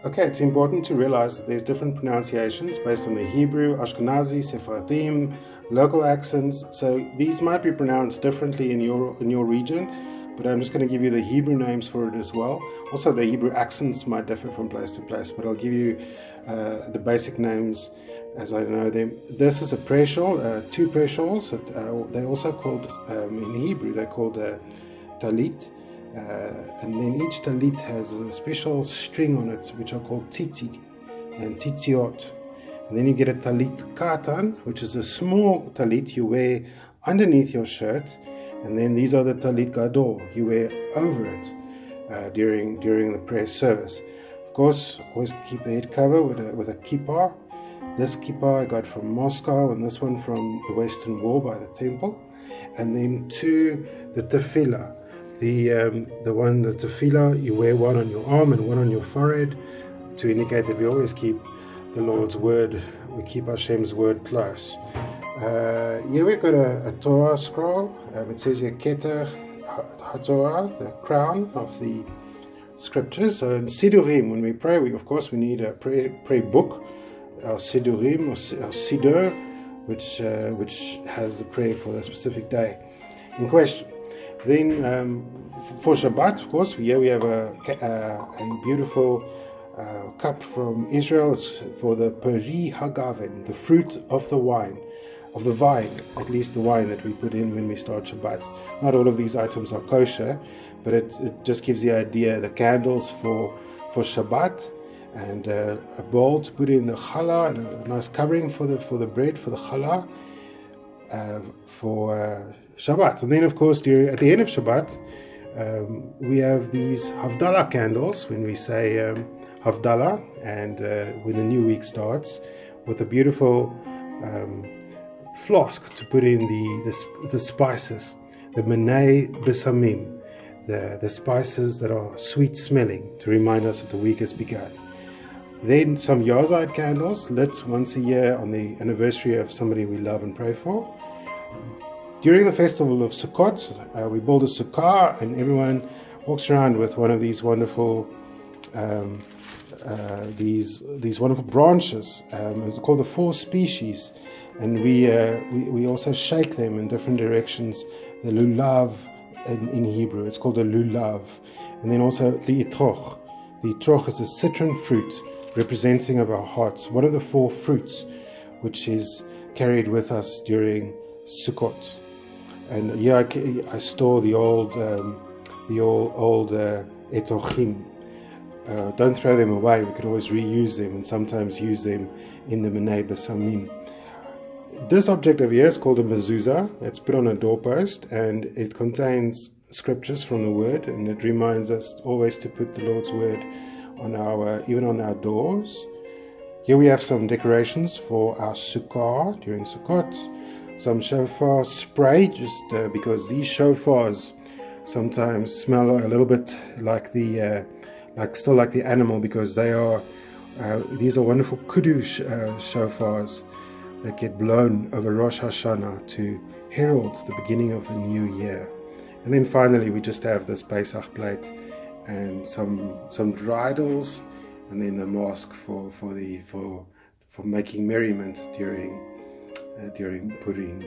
Okay, it's important to realize that there's different pronunciations based on the Hebrew, Ashkenazi, Sephardim, local accents. So these might be pronounced differently in your region, but I'm just going to give you the Hebrew names for it as well. Also, the Hebrew accents might differ from place to place, but I'll give you the basic names as I know them. This is a prayer shawl, 2 prayer shawls. They're also called, in Hebrew, they're called tallit. And then each tallit has a special string on it, which are called titi and titiot. And then you get a tallit katan, which is a small tallit you wear underneath your shirt. And then these are the tallit gadol you wear over it during the prayer service. Of course, always keep the head cover with a kippah. This kippah I got from Moscow, and this one from the Western Wall by the temple. And then 2, the tefillah. The tefillah, you wear one on your arm and one on your forehead to indicate that we always keep the Lord's word, we keep Hashem's word close. Here we've got a Torah scroll. It says here Keter HaTorah, the crown of the scriptures. So in siddurim, when we pray, we need a prayer book, our siddurim or our siddur, which has the prayer for the specific day in question. Then for Shabbat, of course, here we have a beautiful cup from Israel. It's for the peri hagafen, the fruit of the vine, at least the wine that we put in when we start Shabbat. Not all of these items are kosher, but it just gives the idea. The candles for Shabbat, and a bowl to put in the challah, and a nice covering for the bread, for the challah, for Shabbat. And then, of course, at the end of Shabbat, we have these havdalah candles when we say havdalah, and when the new week starts, with a beautiful flask to put in the spices, the minei besamim, the spices that are sweet smelling, to remind us that the week has begun. Then some Yazid candles lit once a year on the anniversary of somebody we love and pray for. During the festival of Sukkot, we build a sukkah, and everyone walks around with one of these wonderful these wonderful branches. It's called the 4 species, and we also shake them in different directions. The lulav in Hebrew, it's called a lulav, and then also the etrog. The etrog is a citron fruit representing of our hearts, one of the 4 fruits which is carried with us during Sukkot. And here I store the old etrogim. Don't throw them away. We can always reuse them, and sometimes use them in the minei besamim. This object over here is called a mezuzah. It's put on a doorpost, and it contains scriptures from the Word, and it reminds us always to put the Lord's Word on even on our doors. Here we have some decorations for our sukkah during Sukkot. Some shofar spray, just because these shofars sometimes smell a little bit like still like the animal, because these are wonderful kiddush shofars that get blown over Rosh Hashanah to herald the beginning of the new year. And then finally we just have this Pesach plate and some dreidels, and then the mask for making merriment during Purim.